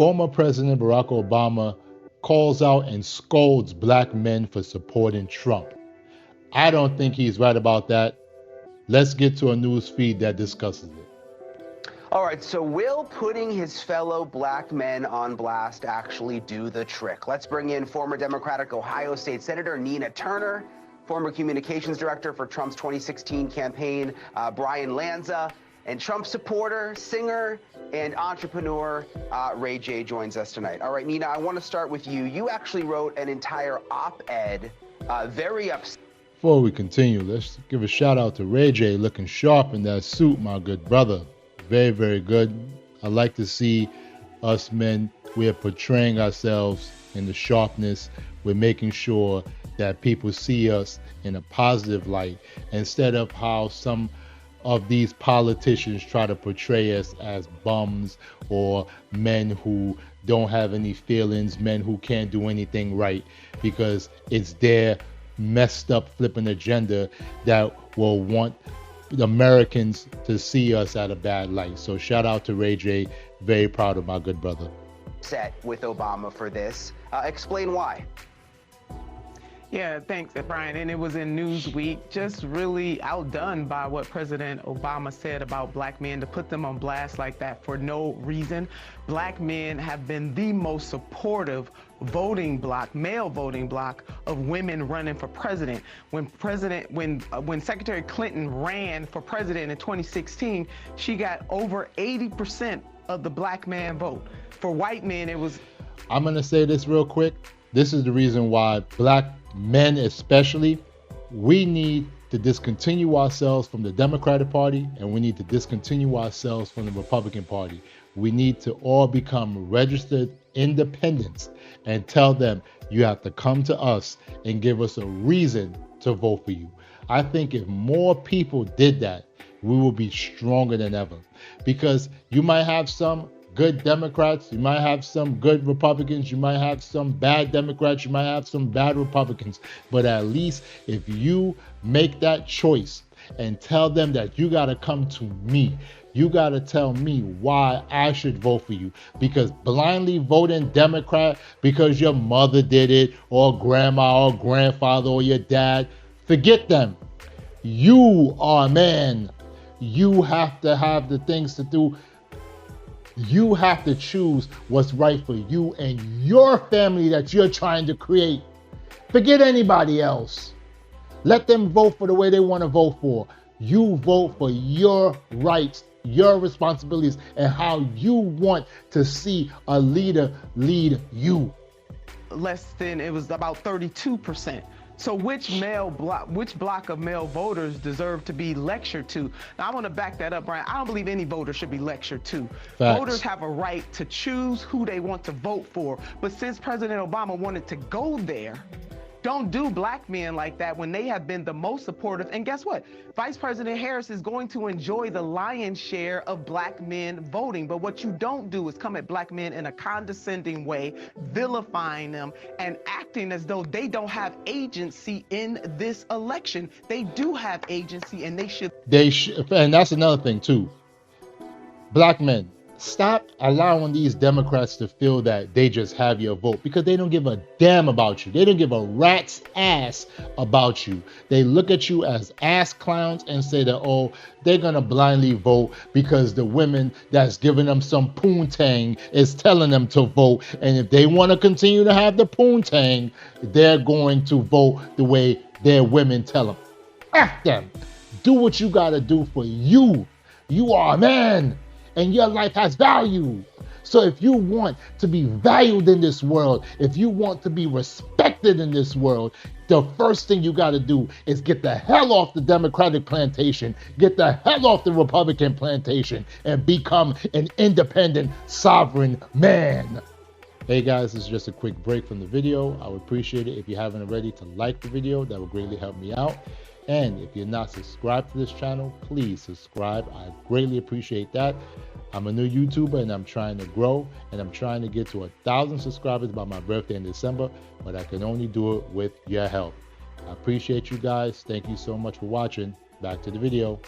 Former President Barack Obama calls out and scolds black men for supporting Trump. I don't think he's right about that. Let's get to a news feed that discusses it. All right, so will putting his fellow black men on blast actually do the trick? Let's bring in former Democratic Ohio State Senator Nina Turner, former communications director for Trump's 2016 campaign, Brian Lanza, and Trump supporter, singer, and entrepreneur Ray J joins us tonight. All right, Nina, I want to start with you. You actually wrote an entire op-ed, very upset. Before we continue, let's give a shout out to Ray J, looking sharp in that suit, my good brother. Very, very good. I like to see us men, we are portraying ourselves in the sharpness. We're making sure that people see us in a positive light instead of how some of these politicians try to portray us as bums or men who don't have any feelings, men who can't do anything right, because it's their messed up flipping agenda that will want the Americans to see us at a bad light. So shout out to Ray J. Very proud of my good brother. Set with Obama for this. Explain why. Yeah, thanks, Brian. And it was in Newsweek, just really outdone by what President Obama said about black men, to put them on blast like that for no reason. Black men have been the most supportive voting bloc, male voting bloc, of women running for president. When Secretary Clinton ran for president in 2016, she got over 80% of the black man vote. For white men, it was... I'm gonna say this real quick. This is the reason why black men especially, we need to discontinue ourselves from the Democratic Party, and we need to discontinue ourselves from the Republican Party. We need to all become registered independents and tell them you have to come to us and give us a reason to vote for you. I think if more people did that, we will be stronger than ever, because you might have some good Democrats, you might have some good Republicans, you might have some bad Democrats, you might have some bad Republicans, but at least if you make that choice and tell them that you got to come to me, you got to tell me why I should vote for you, because blindly voting Democrat because your mother did it, or grandma or grandfather or your dad, forget them. You are a man. You have to have the things to do. You have to choose what's right for you and your family that you're trying to create. Forget anybody else. Let them vote for the way they want to vote for. You vote for your rights, your responsibilities, and how you want to see a leader lead you. It was about 32%. So which block of male voters deserve to be lectured to? Now, I want to back that up, Brian. I don't believe any voter should be lectured to. Facts. Voters have a right to choose who they want to vote for. But since President Obama wanted to go there, don't do black men like that when they have been the most supportive. And guess what? Vice President Harris is going to enjoy the lion's share of black men voting. But what you don't do is come at black men in a condescending way, vilifying them, and acting as though they don't have agency in this election. They do have agency, and they should. And that's another thing too. Black men, stop allowing these Democrats to feel that they just have your vote, because they don't give a damn about you. They don't give a rat's ass about you. They look at you as ass clowns and say that, oh, they're gonna blindly vote because the women that's giving them some poontang is telling them to vote. And if they want to continue to have the poontang, they're going to vote the way their women tell them. F them. Do what you gotta do for you. You are a man, and your life has value. So if you want to be valued in this world, if you want to be respected in this world, the first thing you got to do is get the hell off the Democratic plantation, get the hell off the Republican plantation, and become an independent, sovereign man. Hey guys, this is just a quick break from the video. I would appreciate it if you haven't already to like the video. That would greatly help me out. And if you're not subscribed to this channel, please subscribe. I greatly appreciate that. I'm a new YouTuber and I'm trying to grow, and I'm trying to get to 1,000 subscribers by my birthday in December, but I can only do it with your help. I appreciate you guys. Thank you so much for watching. Back to the video.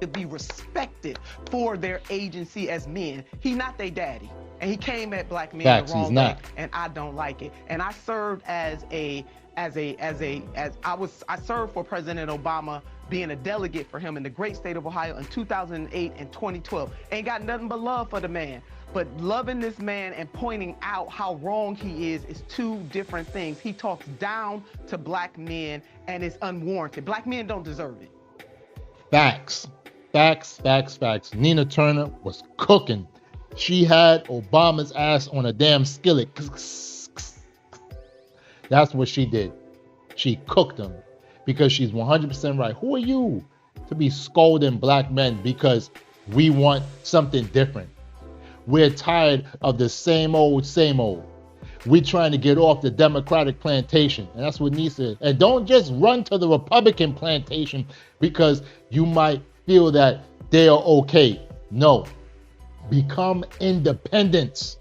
to be respected for their agency as men. He not their daddy. And he came at black men Facts, the he's wrong way, not. and I don't like it. And I served I served for President Obama, being a delegate for him in the great state of Ohio in 2008 and 2012. Ain't got nothing but love for the man. But loving this man and pointing out how wrong he is two different things. He talks down to black men and it's unwarranted. Black men don't deserve it. Facts. Facts, facts, facts. Nina Turner was cooking. She had Obama's ass on a damn skillet. That's what she did. She cooked him because she's 100% right. Who are you to be scolding black men because we want something different? We're tired of the same old, same old. We're trying to get off the Democratic plantation. And that's what needs to. And don't just run to the Republican plantation because you might feel that they are okay. No. Become independents.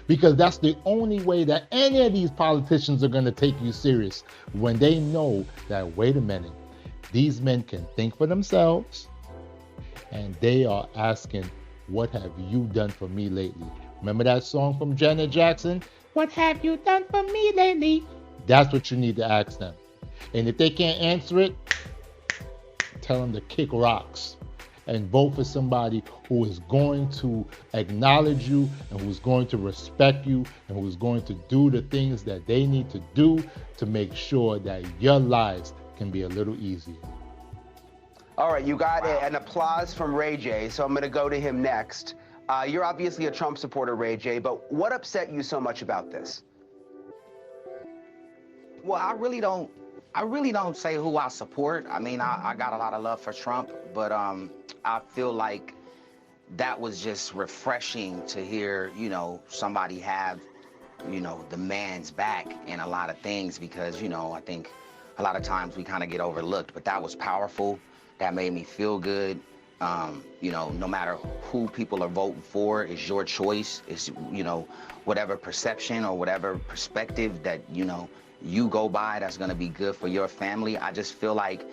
Because that's the only way that any of these politicians are going to take you serious. When they know that, wait a minute, these men can think for themselves. And they are asking, what have you done for me lately? Remember that song from Janet Jackson? What have you done for me lately? That's what you need to ask them. And if they can't answer it, tell them to kick rocks and vote for somebody who is going to acknowledge you and who's going to respect you and who's going to do the things that they need to do to make sure that your lives can be a little easier. All right, you got an applause from Ray J, so I'm going to go to him next. You're obviously a Trump supporter, Ray J, but what upset you so much about this? Well, I really don't say who I support. I mean, I got a lot of love for Trump, but I feel like that was just refreshing to hear, somebody have, the man's back in a lot of things because, I think a lot of times we kind of get overlooked, but that was powerful. That made me feel good. No matter who people are voting for, it's your choice. It's, whatever perception or whatever perspective that, you go by that's going to be good for your family. I just feel like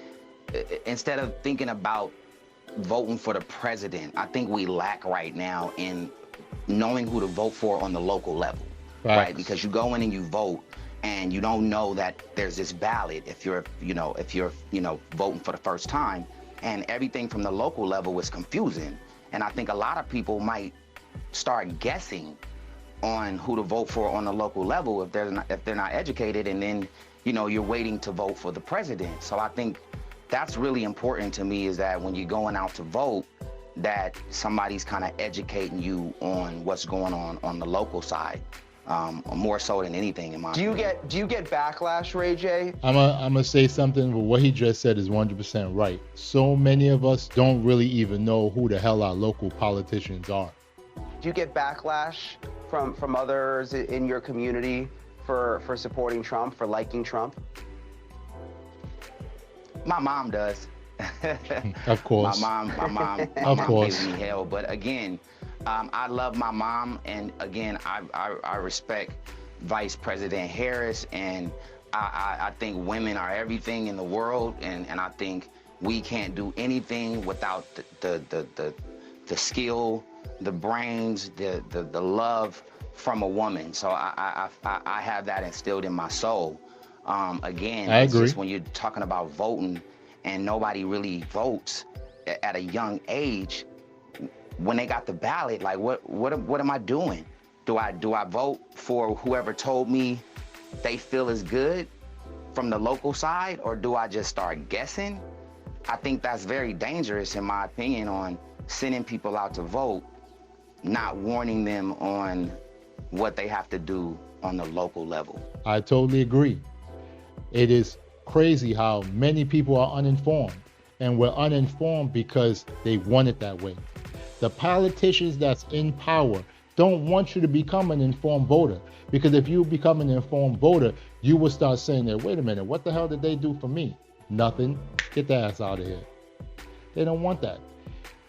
instead of thinking about voting for the president, I think we lack right now in knowing who to vote for on the local level, right? Because you go in and you vote and you don't know that there's this ballot if you're voting for the first time, and everything from the local level is confusing. And I think a lot of people might start guessing on who to vote for on the local level if they're not educated, and then you're waiting to vote for the president. So I think that's really important to me, is that when you're going out to vote, that somebody's kind of educating you on what's going on the local side, more so than anything in my opinion. Do you get backlash, Ray J? I'm gonna say something, but what he just said is 100% right. So many of us don't really even know who the hell our local politicians are. Do you get backlash from others in your community for supporting Trump, for liking Trump? My mom does. Of course. My mom gives me hell. But again, I love my mom, and again, I respect Vice President Harris, and I think women are everything in the world, and I think we can't do anything without the skill, the brains, the love from a woman. So I have that instilled in my soul. Again, I it's agree. just when you're talking about voting and nobody really votes at a young age, when they got the ballot, like what am I doing? Do I vote for whoever told me they feel is good from the local side, or do I just start guessing? I think that's very dangerous, in my opinion, on sending people out to vote, not warning them on what they have to do on the local level. I totally agree. It is crazy how many people are uninformed, and we're uninformed because they want it that way. The politicians that's in power don't want you to become an informed voter, because if you become an informed voter, you will start saying that, wait a minute, what the hell did they do for me? Nothing. Get the ass out of here. They don't want that.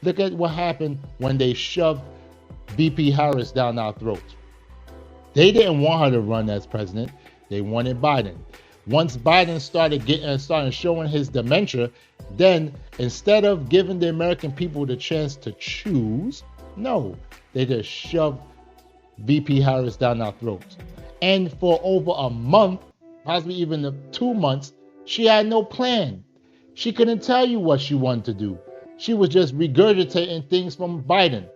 Look at what happened when they shoved VP Harris down our throats. They didn't want her to run as president. They wanted Biden. Once Biden started showing his dementia, then instead of giving the American people the chance to choose, no, they just shoved VP Harris down our throats. And for over a month, possibly even 2 months, she had no plan. She couldn't tell you what she wanted to do. She was just regurgitating things from Biden.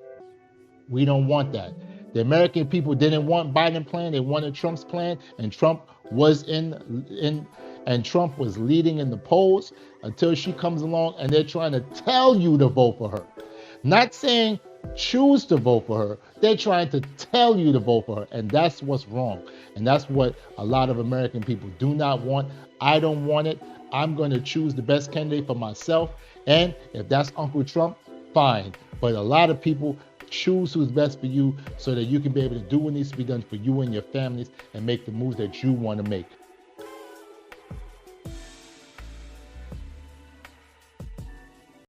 We don't want that. The American people didn't want Biden's plan; they wanted Trump's plan, and Trump was Trump was leading in the polls until she comes along, and they're trying to tell you to vote for her. Not saying choose to vote for her. They're trying to tell you to vote for her, and that's what's wrong. And that's what a lot of American people do not want. I don't want it. I'm going to choose the best candidate for myself, and if that's Uncle Trump, fine. But a lot of people choose who's best for you so that you can be able to do what needs to be done for you and your families and make the moves that you want to make.